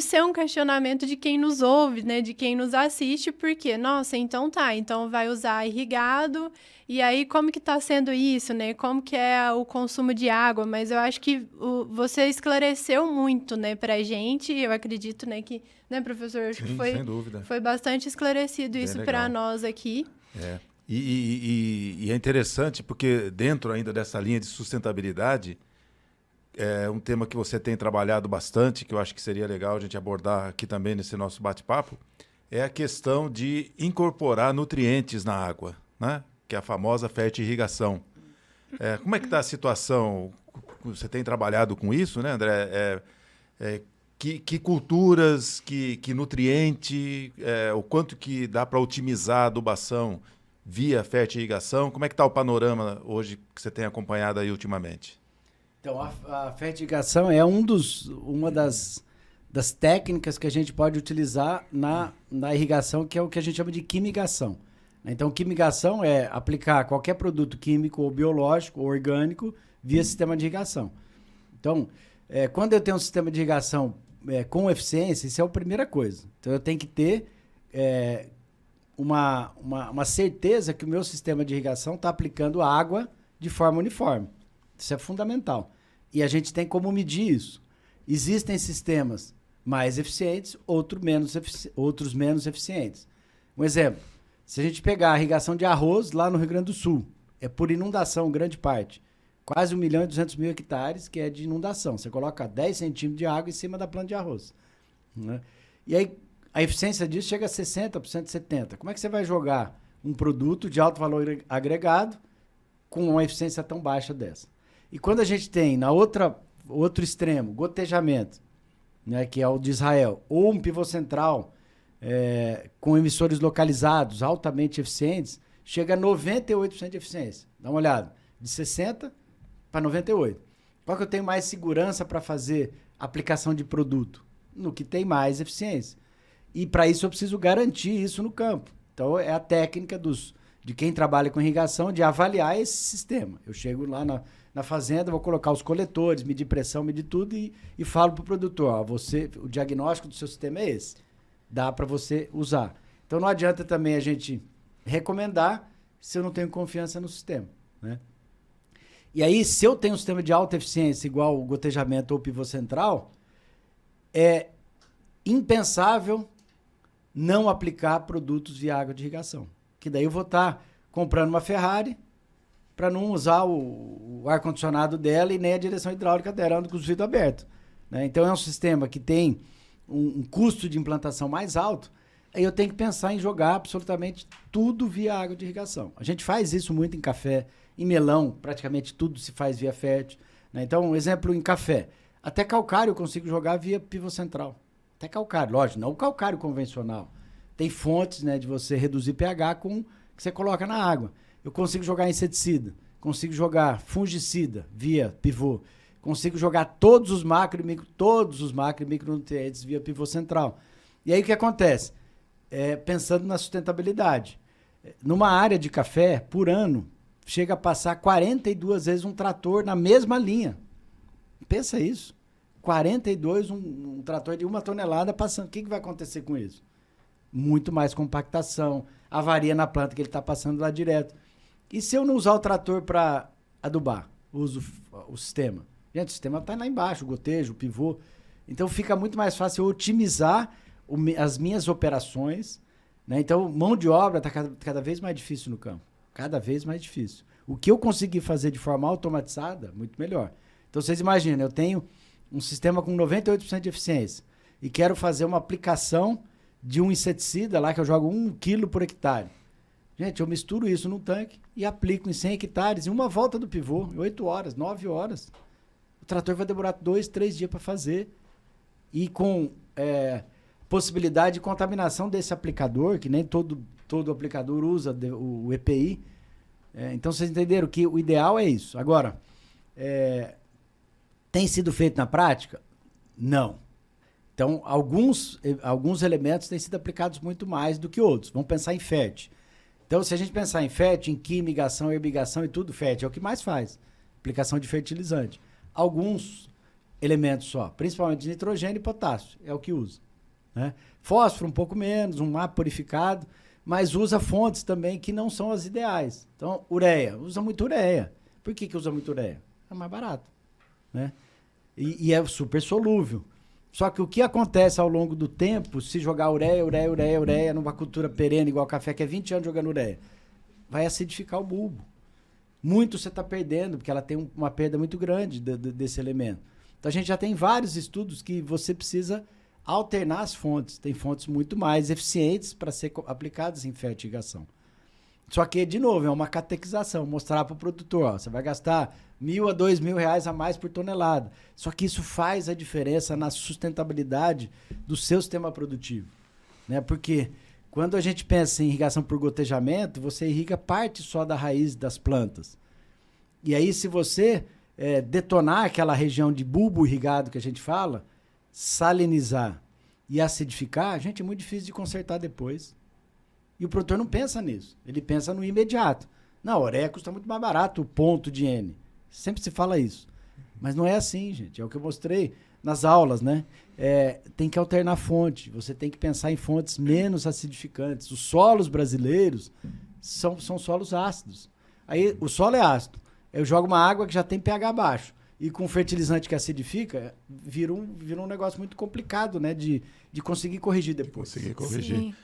ser um questionamento de quem nos ouve, né? De quem nos assiste, porque, nossa, então vai usar irrigado, e aí como que tá sendo isso, né? Como que é o consumo de água? Mas eu acho que você esclareceu muito, né, pra gente, eu acredito, né, que, né, professor, acho que sem dúvida. Foi bastante esclarecido bem isso para nós aqui. E é interessante porque dentro ainda dessa linha de sustentabilidade, é um tema que você tem trabalhado bastante, que eu acho que seria legal a gente abordar aqui também nesse nosso bate-papo, é a questão de incorporar nutrientes na água, né? Que é a famosa fertirrigação. Como é que está a situação? Você tem trabalhado com isso, né, André? Que culturas, que nutriente, o quanto que dá para otimizar a adubação via fertirrigação? Como é que está o panorama hoje que você tem acompanhado aí ultimamente? Então, a fertirrigação é uma das técnicas que a gente pode utilizar na irrigação, que é o que a gente chama de quimigação. Então, quimigação é aplicar qualquer produto químico ou biológico ou orgânico via sistema de irrigação. Então, quando eu tenho um sistema de irrigação com eficiência, isso é a primeira coisa. Então, eu tenho que ter uma certeza que o meu sistema de irrigação está aplicando água de forma uniforme. Isso é fundamental. E a gente tem como medir isso. Existem sistemas mais eficientes, outros menos eficientes. Um exemplo, se a gente pegar a irrigação de arroz lá no Rio Grande do Sul, é por inundação, grande parte. Quase 1.200.000 hectares que é de inundação. Você coloca 10 centímetros de água em cima da planta de arroz. Né? E aí, a eficiência disso chega a 60%, 70%. Como é que você vai jogar um produto de alto valor agregado com uma eficiência tão baixa dessa? E quando a gente tem, na outro extremo, gotejamento, né, que é o de Israel, ou um pivô central com emissores localizados altamente eficientes, chega a 98% de eficiência. Dá uma olhada. De 60% para 98%. Qual que eu tenho mais segurança para fazer aplicação de produto? No que tem mais eficiência. E para isso eu preciso garantir isso no campo. Então é a técnica de quem trabalha com irrigação de avaliar esse sistema. Eu chego lá na fazenda, vou colocar os coletores, medir pressão, medir tudo e falo para o produtor, ó, o diagnóstico do seu sistema é esse. Dá para você usar. Então não adianta também a gente recomendar se eu não tenho confiança no sistema, né? E aí, se eu tenho um sistema de alta eficiência igual o gotejamento ou pivô central, é impensável não aplicar produtos via água de irrigação. Que daí eu vou estar comprando uma Ferrari para não usar o ar-condicionado dela e nem a direção hidráulica dela, ando com os vidros abertos. Né? Então é um sistema que tem um custo de implantação mais alto, aí eu tenho que pensar em jogar absolutamente tudo via água de irrigação. A gente faz isso muito em café, em melão, praticamente tudo se faz via fértil. Né? Então, um exemplo em café. Até calcário eu consigo jogar via pivô central. Até calcário, lógico, não o calcário convencional. Tem fontes, né, de você reduzir pH que você coloca na água. Eu consigo jogar inseticida, consigo jogar fungicida via pivô, consigo jogar todos os macro e micronutrientes via pivô central. E aí o que acontece? Pensando na sustentabilidade. Numa área de café, por ano, chega a passar 42 vezes um trator na mesma linha. Pensa isso. 42, um trator de 1 tonelada passando. O que vai acontecer com isso? Muito mais compactação, avaria na planta que ele está passando lá direto. E se eu não usar o trator para adubar? Uso o sistema. Gente, o sistema está lá embaixo, o gotejo, o pivô. Então fica muito mais fácil eu otimizar as minhas operações. Né? Então, mão de obra está cada vez mais difícil no campo. Cada vez mais difícil. O que eu conseguir fazer de forma automatizada, muito melhor. Então, vocês imaginam, eu tenho um sistema com 98% de eficiência e quero fazer uma aplicação de um inseticida lá que eu jogo 1 quilo por hectare. Gente, eu misturo isso num tanque e aplico em 100 hectares em uma volta do pivô, em 8 horas, 9 horas. O trator vai demorar 2, 3 dias para fazer. E com possibilidade de contaminação desse aplicador, que nem todo aplicador usa o EPI. Então, vocês entenderam que o ideal é isso. Agora, tem sido feito na prática? Não. Então, alguns elementos têm sido aplicados muito mais do que outros. Vamos pensar em FERT. Então, se a gente pensar em FERT, em quimigação, herbigação e tudo, FERT é o que mais faz. Aplicação de fertilizante. Alguns elementos só, principalmente de nitrogênio e potássio, é o que usa. Né? Fósforo um pouco menos, um MAP purificado, mas usa fontes também que não são as ideais. Então, ureia, usa muito ureia. Por que usa muito ureia? É mais barato. Né? E é super solúvel. Só que o que acontece ao longo do tempo, se jogar ureia numa cultura perene igual café, que é 20 anos jogando ureia, vai acidificar o bulbo. Muito você está perdendo, porque ela tem uma perda muito grande desse elemento. Então a gente já tem vários estudos que você precisa alternar as fontes. Tem fontes muito mais eficientes para ser aplicadas em fertigação. Só que, de novo, é uma catequização, mostrar para o produtor, ó, você vai gastar R$1.000 a R$2.000 a mais por tonelada. Só que isso faz a diferença na sustentabilidade do seu sistema produtivo. Né? Porque quando a gente pensa em irrigação por gotejamento, você irriga parte só da raiz das plantas. E aí, se você detonar aquela região de bulbo irrigado que a gente fala, salinizar e acidificar, gente, é muito difícil de consertar depois. E o produtor não pensa nisso. Ele pensa no imediato. Não, a ureia custa muito mais barato o ponto de N. Sempre se fala isso. Mas não é assim, gente. É o que eu mostrei. nas aulas, né? Tem que alternar fonte. Você tem que pensar em fontes menos acidificantes. Os solos brasileiros são solos ácidos. Aí o solo é ácido. Eu jogo uma água que já tem pH baixo. E com fertilizante que acidifica, vira um negócio muito complicado, né? De conseguir corrigir depois. Conseguir corrigir. Sim.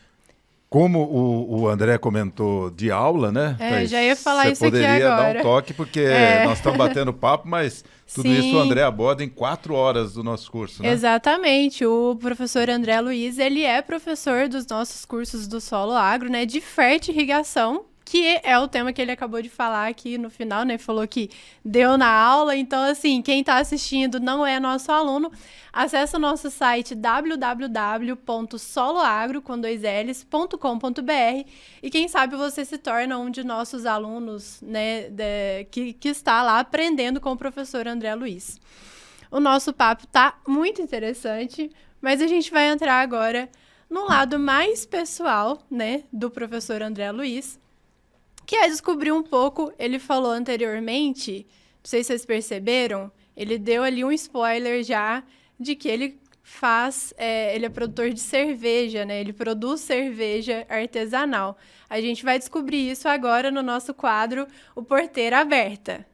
Como o André comentou de aula, né? Thaís, já ia falar isso aqui agora. Você poderia dar um toque, porque nós estamos batendo papo, mas tudo isso o André aborda em 4 horas do nosso curso, né? Exatamente. O professor André Luiz, ele é professor dos nossos cursos do Solo Agro, né? De fertirrigação, que é o tema que ele acabou de falar aqui no final, né? Falou que deu na aula. Então, assim, quem está assistindo não é nosso aluno, acessa o nosso site www.soloagro.com.br e quem sabe você se torna um de nossos alunos, né? Que está lá aprendendo com o professor André Luiz. O nosso papo tá muito interessante, mas a gente vai entrar agora no lado mais pessoal, né? Do professor André Luiz, que é descobrir um pouco, ele falou anteriormente, não sei se vocês perceberam, ele deu ali um spoiler já de que ele ele é produtor de cerveja, né? Ele produz cerveja artesanal. A gente vai descobrir isso agora no nosso quadro, o Porteira Aberta.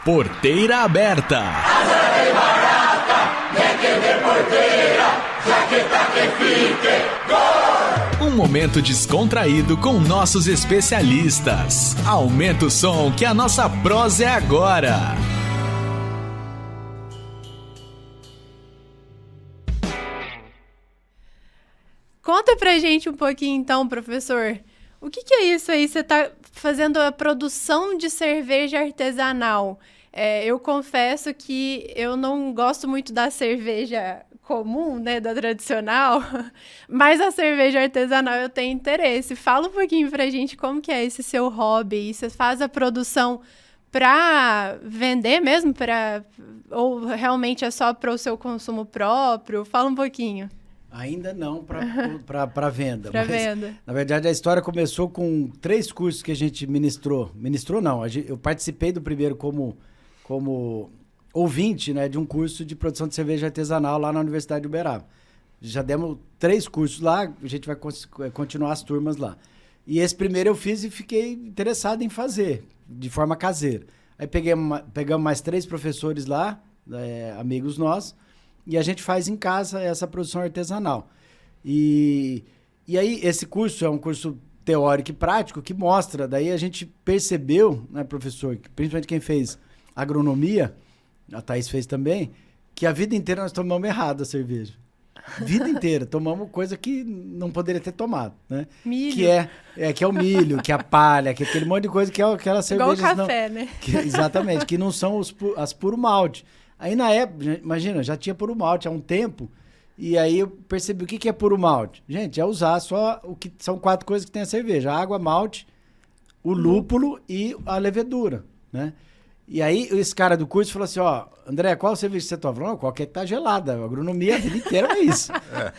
Porteira Aberta. Um momento descontraído com nossos especialistas. Aumenta o som que a nossa prosa é agora. Conta pra gente um pouquinho então, professor. O que é isso aí? Você está fazendo a produção de cerveja artesanal. Eu confesso que eu não gosto muito da cerveja comum, né, da tradicional, mas a cerveja artesanal eu tenho interesse. Fala um pouquinho pra gente como que é esse seu hobby. Você faz a produção para vender mesmo? Ou realmente é só para o seu consumo próprio? Fala um pouquinho. Ainda não para venda. Para venda. Na verdade, a história começou com 3 cursos que a gente ministrou. Ministrou não, eu participei do primeiro como ouvinte, né, de um curso de produção de cerveja artesanal lá na Universidade de Uberaba. Já demos 3 cursos lá, a gente vai continuar as turmas lá. E esse primeiro eu fiz e fiquei interessado em fazer, de forma caseira. Aí pegamos mais 3 professores lá, amigos nossos, e a gente faz em casa essa produção artesanal. E aí esse curso é um curso teórico e prático que mostra, daí a gente percebeu, né, professor, que principalmente quem fez agronomia, a Thaís fez também, que a vida inteira nós tomamos errado a cerveja. Vida inteira. Tomamos coisa que não poderia ter tomado, né? Milho. Que é o milho, que é a palha, que é aquele monte de coisa que é aquelas cervejas... Igual o café, né? Exatamente, que não são as puro malte. Aí na época, imagina, já tinha puro malte há um tempo, e aí eu percebi o que é puro malte. Gente, é usar só o que são 4 coisas que tem a cerveja: a água, malte, o lúpulo e a levedura, né? E aí, esse cara do curso falou assim, André, qual cerveja você toma? Não, qualquer que tá gelada. A agronomia a vida inteira é isso.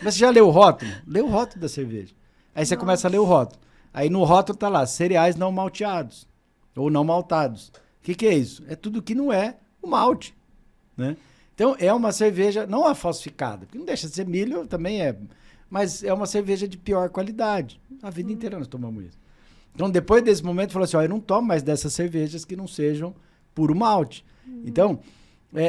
Mas você já leu o rótulo? Lê o rótulo da cerveja. Aí você começa a ler o rótulo. Aí no rótulo tá lá, cereais não malteados. Ou não maltados. O que é isso? É tudo que não é o malte, né? Então, é uma cerveja, não a falsificada, porque não deixa de ser milho, também é. Mas é uma cerveja de pior qualidade. A vida inteira nós tomamos isso. Então, depois desse momento, falou assim, eu não tomo mais dessas cervejas que não sejam puro malte. Então,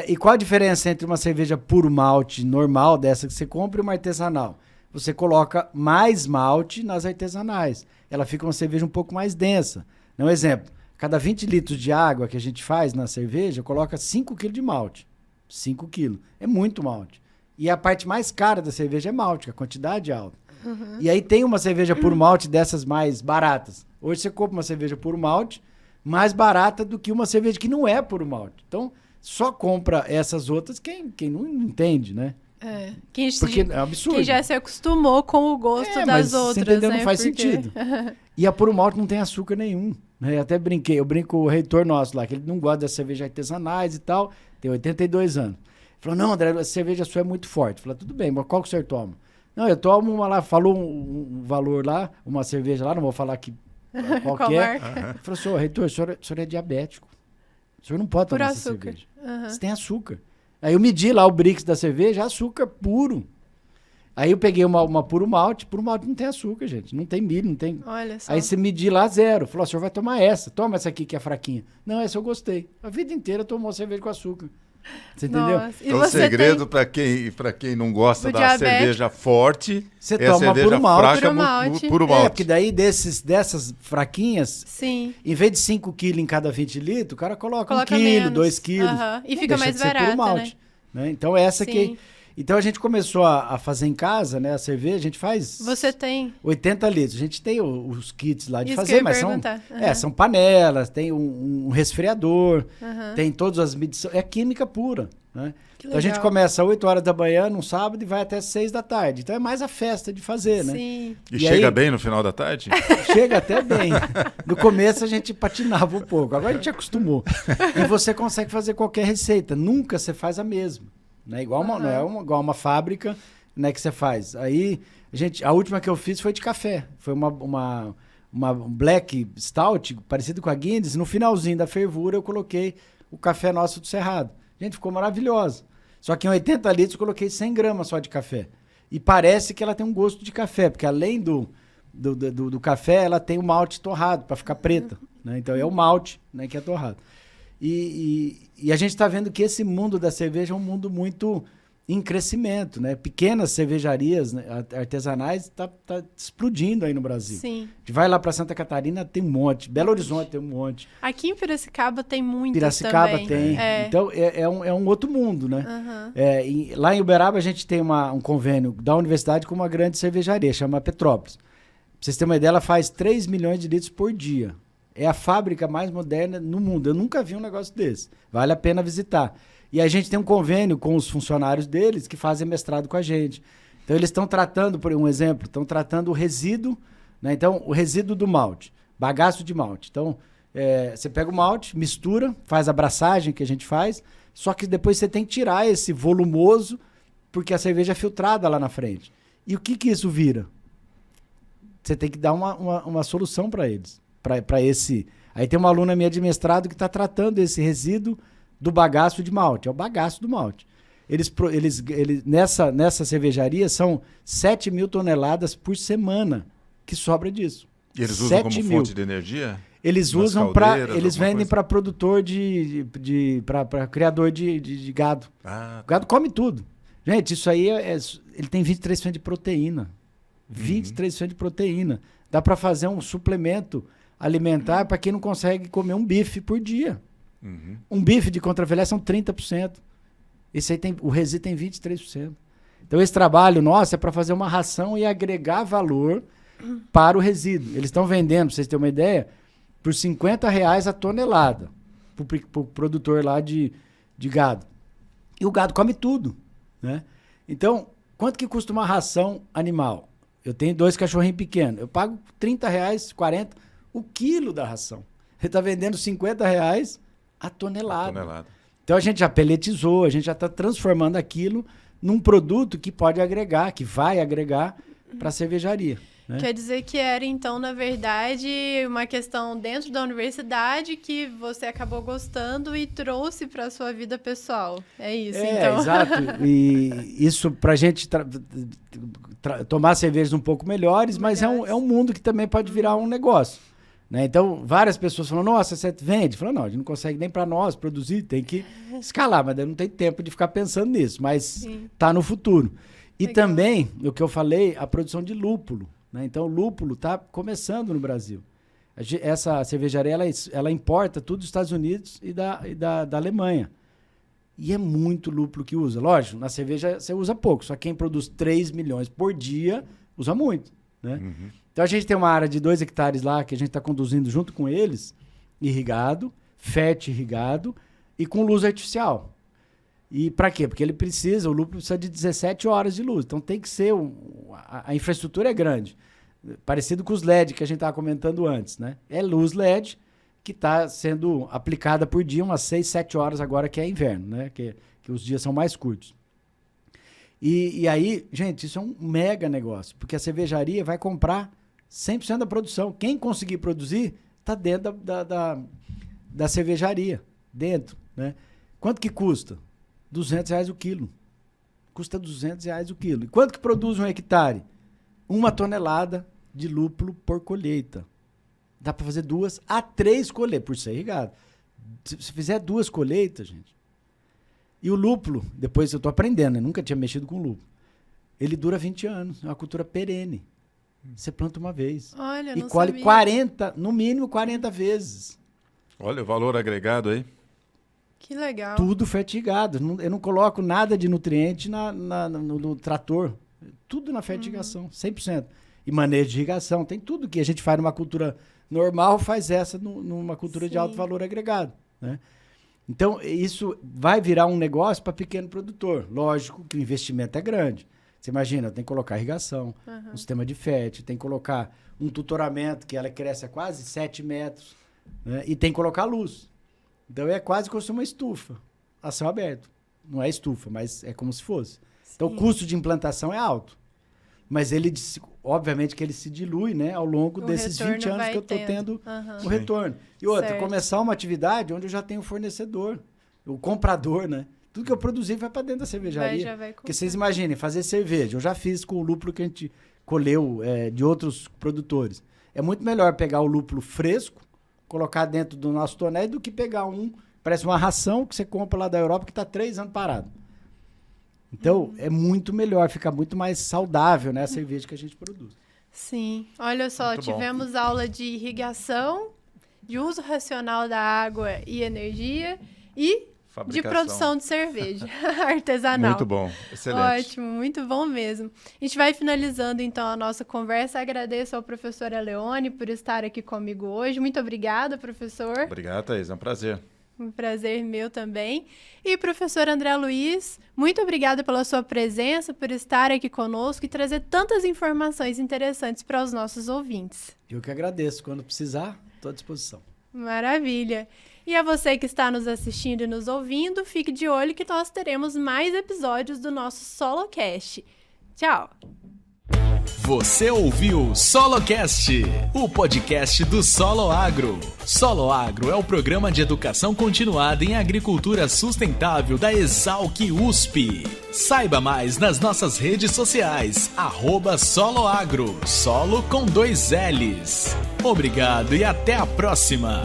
e qual a diferença entre uma cerveja puro malte normal, dessa que você compra, e uma artesanal? Você coloca mais malte nas artesanais. Ela fica uma cerveja um pouco mais densa. Um exemplo, cada 20 litros de água que a gente faz na cerveja, coloca 5 kg de malte. 5 kg. É muito malte. E a parte mais cara da cerveja é malte, a quantidade é alta. Uhum. E aí tem uma cerveja puro malte dessas mais baratas. Hoje você compra uma cerveja puro malte mais barata do que uma cerveja que não é puro malte. Então, só compra essas outras quem não entende, né? Porque é absurdo. Quem já se acostumou com o gosto das outras, entendeu? né? Não faz sentido. E a puro malte não tem açúcar nenhum. Né? Eu até brinquei, eu brinco com o reitor nosso lá, que ele não gosta das cervejas artesanais e tal, tem 82 anos. Ele falou, não, André, a cerveja sua é muito forte. Eu falei, tudo bem, mas qual que o senhor toma? Não, eu tomo uma lá, falou um valor lá, uma cerveja lá, não vou falar que qualquer. Ele falou, senhor, reitor, o senhor é diabético. O senhor não pode Por tomar essa açúcar. cerveja. Aham. Você tem açúcar. Aí eu medi lá o Brix da cerveja, açúcar puro. Aí eu peguei uma puro malte não tem açúcar, gente. Não tem milho, não tem... Olha só. Aí você medir lá 0. Falou, o senhor vai tomar essa. Toma essa aqui que é fraquinha. Não, essa eu gostei. A vida inteira tomou cerveja com açúcar. Você entendeu? Nossa. E Então, o você segredo para quem não gosta O da diabético. cerveja forte Você é a toma cerveja puro malte. fraca, Puro malte. puro É, malte. porque daí dessas fraquinhas, Sim. em vez de 5 quilos em cada 20 litros, o cara coloca 1 Coloca quilo, menos. 2 quilos. Aham. E Não, fica deixa mais de ser puro barata, malte, né? Então essa Sim. que... Então a gente começou a fazer em casa, né? A cerveja, a gente faz Você tem... 80 litros. A gente tem os kits lá de Isso que eu fazer, ia mas perguntar. Aham. são panelas, tem um resfriador, Aham. tem todas as medições. É química pura, né? Que Então a gente legal. começa às 8 horas da manhã, num sábado, e vai até 6 da tarde. Então é mais a festa de fazer, né? Sim. E E chega aí- bem no final da tarde? Chega até bem. No começo a gente patinava um pouco, agora a gente acostumou. E você consegue fazer qualquer receita, nunca você faz a mesma. Né? Não é igual uma fábrica, né, que você faz. Aí, a última que eu fiz foi de café. Foi uma Black Stout, parecido com a Guinness. No finalzinho da fervura eu coloquei o café nosso do Cerrado. Gente, ficou maravilhosa. Só que em 80 litros eu coloquei 100 gramas só de café. E parece que ela tem um gosto de café, porque além do café, ela tem o malte torrado, para ficar preta. Né? Então é o malte, né, que é torrado. E a gente está vendo que esse mundo da cerveja é um mundo muito em crescimento, né? Pequenas cervejarias, né, artesanais tá explodindo aí no Brasil. Sim. A gente vai lá para Santa Catarina, tem um monte. Belo Horizonte tem um monte. Aqui em Piracicaba tem muitos Piracicaba também. tem. É. Então é um outro mundo, né? Aham. Lá em Uberaba a gente tem um convênio da universidade com uma grande cervejaria, chama Petrópolis. Pra vocês terem uma ideia, ela faz 3 milhões de litros por dia. É a fábrica mais moderna no mundo. Eu nunca vi um negócio desse. Vale a pena visitar. E a gente tem um convênio com os funcionários deles que fazem mestrado com a gente. Então, eles estão tratando, por um exemplo, estão tratando o resíduo, né? Então, o resíduo do malte, bagaço de malte. Então, você pega o malte, mistura, faz a abraçagem que a gente faz, só que depois você tem que tirar esse volumoso, porque a cerveja é filtrada lá na frente. E o que isso vira? Você tem que dar uma solução para eles. Para esse... Aí tem uma aluna minha de mestrado que está tratando esse resíduo do bagaço de malte. É o bagaço do malte. Eles nessa cervejaria são 7 mil toneladas por semana que sobra disso. E eles usam como 7 mil. fonte de energia? Eles Nas usam caldeiras, eles alguma vendem coisa? para produtor para criador de gado. Ah, O gado come tudo. Gente, isso aí ele tem 23% de proteína. 23% de proteína. Dá para fazer um suplemento alimentar para quem não consegue comer um bife por dia. uhum. Um bife de contrafilé são 30%. Esse aí o resíduo tem 23%. Então esse trabalho nosso é para fazer uma ração e agregar valor para o resíduo. Eles estão vendendo, para vocês terem uma ideia, por R$50 a tonelada para o produtor lá de gado. E o gado come tudo, né? Então, quanto que custa uma ração animal? Eu tenho 2 cachorrinhos pequenos. Eu pago R$30, R$40 o quilo da ração. Ele está vendendo R$50 a tonelada. Então a gente já peletizou, a gente já está transformando aquilo num produto que pode agregar, que vai agregar para a cervejaria. Né? Quer dizer que era, então, na verdade, uma questão dentro da universidade que você acabou gostando e trouxe para a sua vida pessoal. É isso, então. Exato. E isso para a gente tomar cervejas um pouco melhores, mas é um mundo que também pode virar um negócio. Né? Então, várias pessoas falam, nossa, você vende? Falam, não, a gente não consegue nem para nós produzir, tem que escalar, mas não tem tempo de ficar pensando nisso, mas está no futuro. E Legal. também, o que eu falei, a produção de lúpulo. Né? Então, o lúpulo está começando no Brasil. Essa cervejaria, ela importa tudo dos Estados Unidos e da Alemanha. E é muito lúpulo que usa. Lógico, na cerveja você usa pouco, só quem produz 3 milhões por dia usa muito. Né? Uhum. Então a gente tem uma área de 2 hectares lá que a gente está conduzindo junto com eles, irrigado, fértil irrigado e com luz artificial. E para quê? Porque o lúpulo precisa de 17 horas de luz. Então tem que ser, a infraestrutura é grande. Parecido com os LED que a gente estava comentando antes, né? É luz LED que está sendo aplicada por dia umas 6, 7 horas agora que é inverno, né? Que os dias são mais curtos. E aí, gente, isso é um mega negócio, porque a cervejaria vai comprar 100% da produção. Quem conseguir produzir está dentro da cervejaria. dentro, né? Quanto que custa? R$200 o quilo. Custa R$200 o quilo. E quanto que produz um hectare? 1 tonelada de lúpulo por colheita. Dá para fazer 2 a 3 colheitas por ser irrigado. Se fizer 2 colheitas, gente. E o lúpulo, depois eu estou aprendendo, eu nunca tinha mexido com lúpulo. Ele dura 20 anos, é uma cultura perene. Você planta uma vez. Olha, e não colhe sabia. 40, no mínimo 40 vezes. Olha o valor agregado aí. Que legal. Tudo fertigado. Eu não coloco nada de nutriente no trator. Tudo na fertigação, 100%. E manejo de irrigação. Tem tudo que a gente faz numa cultura normal, faz essa numa cultura de alto valor agregado, né? Então, isso vai virar um negócio para pequeno produtor. Lógico que o investimento é grande. Você imagina, tem que colocar irrigação, um sistema de fértil, tem que colocar um tutoramento, que ela cresce a quase 7 metros, né? E tem que colocar luz. Então, é quase como se fosse uma estufa, a céu aberto. Não é estufa, mas é como se fosse. Então, o custo de implantação é alto. Mas ele, obviamente, que ele se dilui, né, ao longo desses 20 anos que eu estou tendo o retorno. E outra, começar uma atividade onde eu já tenho o fornecedor, o comprador, né? Tudo que eu produzi vai para dentro da cervejaria. Porque vocês imaginem, fazer cerveja. Eu já fiz com o lúpulo que a gente colheu de outros produtores. É muito melhor pegar o lúpulo fresco, colocar dentro do nosso tonéio, do que pegar parece uma ração que você compra lá da Europa que está 3 anos parado. Então, é muito melhor, fica muito mais saudável, né, a cerveja que a gente produz. Sim. Olha só, Muito tivemos aula de irrigação, de uso racional da água e energia e de produção de cerveja artesanal. Muito bom, excelente. Ótimo, muito bom mesmo. A gente vai finalizando, então, a nossa conversa. Agradeço ao professor Leone por estar aqui comigo hoje. Muito obrigada, professor. Obrigado, Thaís, é um prazer. Um prazer meu também. E professor André Luiz, muito obrigada pela sua presença, por estar aqui conosco e trazer tantas informações interessantes para os nossos ouvintes. Eu que agradeço. Quando precisar, estou à disposição. Maravilha. E a você que está nos assistindo e nos ouvindo, fique de olho que nós teremos mais episódios do nosso SoloCast. Tchau! Você ouviu SoloCast, o podcast do Solo Agro. Solo Agro é o programa de educação continuada em agricultura sustentável da Exalc USP. Saiba mais nas nossas redes sociais, @soloagro, solo com 2 Ls. Obrigado e até a próxima!